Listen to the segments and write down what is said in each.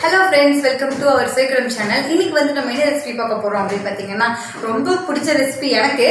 Hello friends, welcome to our Koodam channel. இன்னைக்கு வந்து நம்ம என்ன ரெசிபி பார்க்க போறோம் அப்படி பாத்தீங்கன்னா ரொம்ப பிடிச்ச ரெசிபி எனக்கு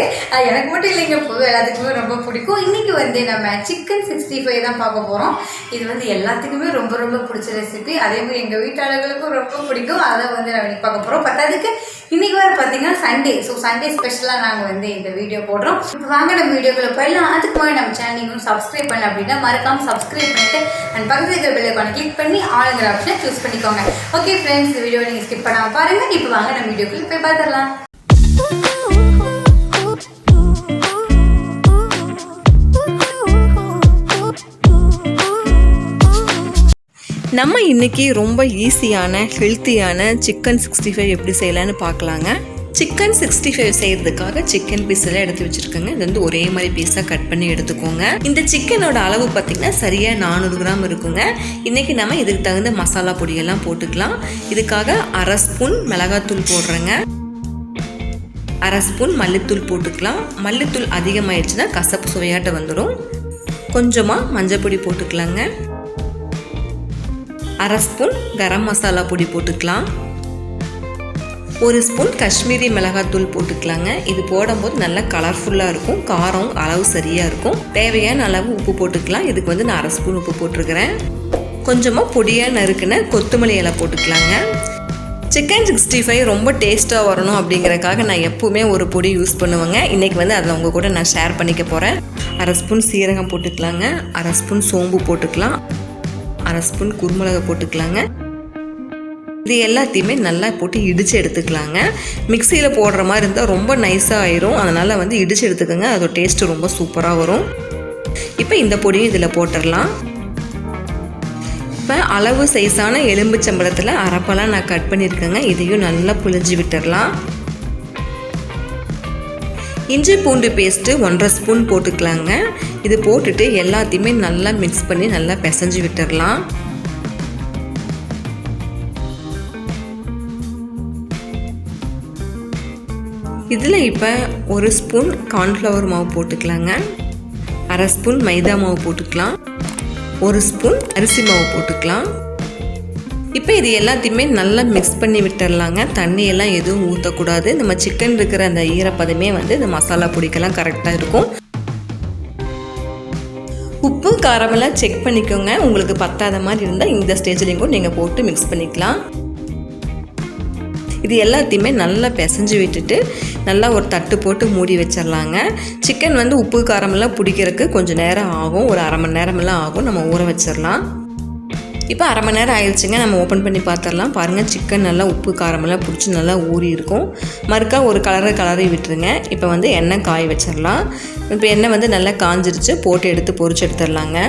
மட்டும் இல்லைங்க எல்லாத்துக்குமே ரொம்ப பிடிக்கும். இன்னைக்கு வந்து நம்ம சிக்கன் 65 தான் பார்க்க போறோம். இது வந்து எல்லாத்துக்குமே ரொம்ப பிடிச்ச ரெசிபி. அதே மாதிரி எங்க வீட்டாளர்களுக்கும் ரொம்ப பிடிக்கும். அதை வந்து நம்ம இன்னைக்கு பார்க்க போறோம். பத்தாதுக்கு இன்னைக்கு வேற பாத்தீங்கன்னா சண்டே. ஸோ சண்டே ஸ்பெஷலா நாங்க வந்து இந்த வீடியோ போடுறோம். இப்போ வாங்க நம்ம வீடியோக்குள்ள போயிடலாம். அதுக்கு முன்னாடி நம்ம சேனல் நீங்களும் சப்ஸ்கிரைப் பண்ணல அப்படின்னா மறக்காம சப்ஸ்கிரைப் பண்ணிட்டு அண்ட் பக்கத்துல இருக்கிற பெல் ஐகானை கிளிக் பண்ணி ஆளுங்கிற ஆப்ஷனை சூஸ் பண்ணிக்கோங்க. ஓகே ஃப்ரெண்ட்ஸ், இந்த வீடியோ நீங்கள் ஸ்கிப் பண்ணாம பாருங்க. இப்போ வாங்க நம்ம வீடியோக்குள்ள போய் பார்த்துடலாம். நம்ம இன்றைக்கி ரொம்ப ஈஸியான ஹெல்த்தியான சிக்கன் 65 எப்படி செய்யலான்னு பார்க்கலாங்க. சிக்கன் 65 செய்கிறதுக்காக சிக்கன் பீஸெல்லாம் எடுத்து வச்சுருக்கேங்க. இது வந்து ஒரே மாதிரி பீஸாக கட் பண்ணி எடுத்துக்கோங்க. இந்த சிக்கனோட அளவு பார்த்திங்கன்னா சரியாக 400 கிராம் இருக்குங்க. இன்றைக்கி நம்ம இதுக்கு தகுந்த மசாலா பொடியெல்லாம் போட்டுக்கலாம். இதுக்காக அரை ஸ்பூன் மிளகாத்தூள் போடுறேங்க. அரை ஸ்பூன் மல்லித்தூள் போட்டுக்கலாம். மல்லித்தூள் அதிகமாகிடுச்சுன்னா கசப்பு சுவையாட்ட வந்துடும். கொஞ்சமாக மஞ்சள் பொடி போட்டுக்கலாங்க. அரை ஸ்பூன் கரம் மசாலா பொடி போட்டுக்கலாம். ஒரு ஸ்பூன் காஷ்மீரி மிளகாத்தூள் போட்டுக்கலாங்க. இது போடும்போது நல்லா கலர்ஃபுல்லாக இருக்கும். காரம் அளவு சரியாக இருக்கும். தேவையான அளவு உப்பு போட்டுக்கலாம். இதுக்கு வந்து நான் அரை ஸ்பூன் உப்பு போட்டிருக்கிறேன். கொஞ்சமாக பொடியாக நறுக்குன கொத்தமல்லி இலை போட்டுக்கலாங்க. சிக்கன் 65 ரொம்ப டேஸ்ட்டாக வரணும் அப்படிங்கிறக்காக நான் எப்போவுமே ஒரு பொடி யூஸ் பண்ணுவேங்க. இன்றைக்கி வந்து அதில் உங்கள் கூட நான் ஷேர் பண்ணிக்க போகிறேன். அரை ஸ்பூன் சீரகம் போட்டுக்கலாங்க. அரை ஸ்பூன் சோம்பு போட்டுக்கலாம். அரை ஸ்பூன் குருமிளகை போட்டுக்கலாங்க. இது எல்லாத்தையுமே நல்லா போட்டு இடித்து எடுத்துக்கலாங்க. மிக்சியில் போடுற மாதிரி இருந்தால் ரொம்ப நைஸாக ஆயிரும். அதனால் வந்து இடித்து எடுத்துக்கோங்க. அதோட டேஸ்ட்டு ரொம்ப சூப்பராக வரும். இப்போ இந்த பொடியும் இதில் போட்டுடலாம். இப்போ அளவு சைஸான எலும்புச்சம்பழத்தில் அரைப்பெல்லாம் நான் கட் பண்ணியிருக்கேங்க. இதையும் நல்லா புழிஞ்சு விட்டுடலாம். இஞ்சி பூண்டு பேஸ்ட்டு 1.5 ஸ்பூன் போட்டுக்கலாங்க. இது போட்டுட்டு எல்லாத்தையுமே நல்லா மிக்ஸ் பண்ணி நல்லா பிசைஞ்சு விட்டுடலாம். இதில் இப்போ 1 ஸ்பூன் கார்ன்ஃப்ளவர் மாவு போட்டுக்கலாங்க. அரை ஸ்பூன் மைதா மாவு போட்டுக்கலாம். 1 ஸ்பூன் அரிசி மாவு போட்டுக்கலாம். இப்போ இது எல்லாத்தையுமே நல்லா மிக்ஸ் பண்ணி விட்டுடலாங்க. தண்ணியெல்லாம் எதுவும் ஊற்றக்கூடாது. நம்ம சிக்கன் இருக்கிற அந்த ஈரப்பதமே வந்து இந்த மசாலா பொடிக்கெல்லாம் கரெக்டாக இருக்கும். உப்பு காரமெல்லாம் செக் பண்ணிக்கோங்க. உங்களுக்கு பத்தாத மாதிரி இருந்தால் இந்த ஸ்டேஜ்லேயும் கூட நீங்கள் போட்டு மிக்ஸ் பண்ணிக்கலாம். இது எல்லாத்தையுமே நல்லா பிசைஞ்சு விட்டுட்டு நல்லா ஒரு தட்டு போட்டு மூடி வச்சிடலாங்க. சிக்கன் வந்து உப்பு காரமெல்லாம் பிடிக்கிறதுக்கு கொஞ்சம் நேரம் ஆகும். ஒரு அரை மணி நேரமெல்லாம் ஆகும். நம்ம ஊற வச்சிடலாம். இப்போ அரை மணி நேரம் ஆயிடுச்சுங்க. நம்ம ஓப்பன் பண்ணி பார்த்துடலாம். பாருங்கள், சிக்கன் நல்லா உப்பு காரமெல்லாம் பிடிச்சி நல்லா ஊறி இருக்கும். மறுக்கா ஒரு கலரி விட்டுருங்க. இப்போ வந்து எண்ணெய் காய வச்சிடலாம். இப்போ எண்ணெய் வந்து நல்லா காஞ்சிருச்சு. போட்டு எடுத்து பொரிச்சு எடுத்துடலாங்க.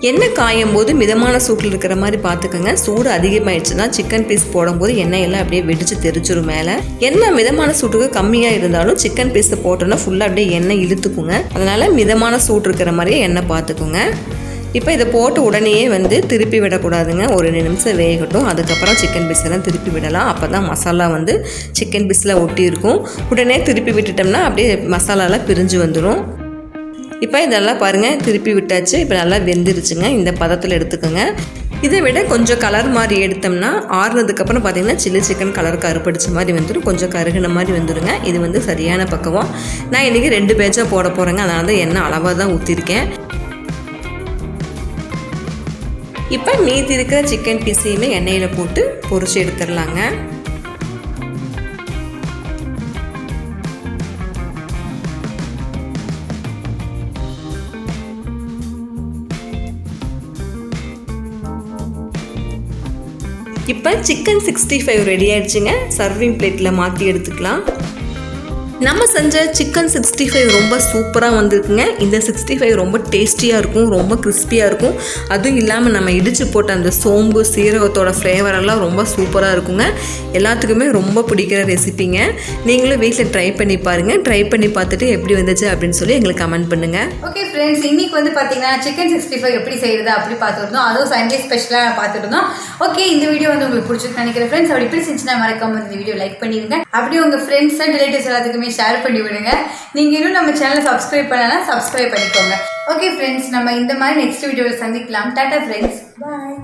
எண்ணெய் காயும் போது மிதமான சூட்டில் இருக்கிற மாதிரி பார்த்துக்கோங்க. சூடு அதிகமாகிடுச்சுன்னா சிக்கன் பீஸ் போடும்போது எண்ணெய் எல்லாம் அப்படியே வெடிச்சு தெரிச்சிடும் மேலே. எண்ணெய் மிதமான சூட்டுக்கு கம்மியாக இருந்தாலும் சிக்கன் பீஸை போட்டோன்னா ஃபுல்லாக அப்படியே எண்ணெய் இழுத்துக்குங்க. அதனால் மிதமான சூடு இருக்கிற மாதிரியே எண்ணெய் பார்த்துக்குங்க. இப்போ இதை போட்டு உடனேயே வந்து திருப்பி விடக்கூடாதுங்க. ஒரு 2 நிமிஷம் வேகட்டும். அதுக்கப்புறம் சிக்கன் பீஸெல்லாம் திருப்பி விடலாம். அப்போ தான் மசாலா வந்து சிக்கன் பீஸில் ஒட்டி இருக்கும். உடனே திருப்பி விட்டுட்டோம்னா அப்படியே மசாலாலாம் பிரிஞ்சு வந்துடும். இப்போ இதெல்லாம் பாருங்கள், திருப்பி விட்டாச்சு. இப்போ நல்லா வெந்துருச்சுங்க. இந்த பதத்தில் எடுத்துக்கோங்க. இதை விட கொஞ்சம் கலர் மாதிரி எடுத்தோம்னா ஆறுனதுக்கப்புறம் பார்த்திங்கன்னா சில்லி சிக்கன் கலர் கருப்படிச்ச மாதிரி வந்துடும். கொஞ்சம் கருகின மாதிரி வந்துடுங்க. இது வந்து சரியான பக்குவம். நான் இன்றைக்கி 2 பேட்சாக போட போகிறேங்க. அதனால தான் எண்ணெய் அளவாக தான் ஊற்றிருக்கேன். இப்போ மீதி இருக்கிற சிக்கன் பீஸையுமே எண்ணெயில் போட்டு பொரிச்சு எடுத்துடலாங்க. இப்போ சிக்கன் 65 ரெடி ஆயிடுச்சுங்க. சர்விங் பிளேட்டில் மாற்றி எடுத்துக்கலாம். நம்ம செஞ்ச சிக்கன் 65 ரொம்ப சூப்பராக வந்திருக்குங்க. இந்த 65 ரொம்ப டேஸ்டியாக இருக்கும். ரொம்ப கிறிஸ்பியாக இருக்கும். அதுவும் இல்லாமல் நம்ம இடித்து போட்ட அந்த சோம்பு சீரகத்தோட ஃப்ளேவரெல்லாம் ரொம்ப சூப்பராக இருக்குங்க. எல்லாத்துக்குமே ரொம்ப பிடிக்கிற ரெசிபிங்க. நீங்களும் வீட்டில் ட்ரை பண்ணி பாருங்கள். ட்ரை பண்ணி பார்த்துட்டு எப்படி வந்துச்சு அப்படின்னு சொல்லி எங்களுக்கு கமெண்ட் பண்ணுங்கள். ஓகே ஃப்ரெண்ட்ஸ், இன்னைக்கு வந்து பார்த்தீங்கன்னா சிக்கன் 65 எப்படி செய்யறது அப்படி பார்த்துருந்தோம். அதுவும் சண்டே ஸ்பெஷலாக பார்த்துருந்தோம். ஓகே, இந்த வீடியோ வந்து உங்களுக்கு பிடிச்சிருக்கு நினைக்கிறேன் ஃப்ரெண்ட்ஸ். அப்படி எப்படி செஞ்சுன்னா மறக்காம இந்த வீடியோ லைக் பண்ணிடுங்க. அப்படியே உங்கள் ஃப்ரெண்ட்ஸ் அண்ட் ரிலேட்டிவ்ஸ் எல்லாத்துக்குமே ஷேர் பண்ணி விடுங்க. நீங்கள் இன்னும் நம்ம சேனலை சப்ஸ்கிரைப் பண்ணலாம், சப்ஸ்கிரைப் பண்ணிக்கோங்க. ஓகே ஃப்ரெண்ட்ஸ், நம்ம இந்த மாதிரி நெக்ஸ்ட் வீடியோவில் சந்திக்கலாம். டாடா ஃப்ரெண்ட்ஸ், பாய்.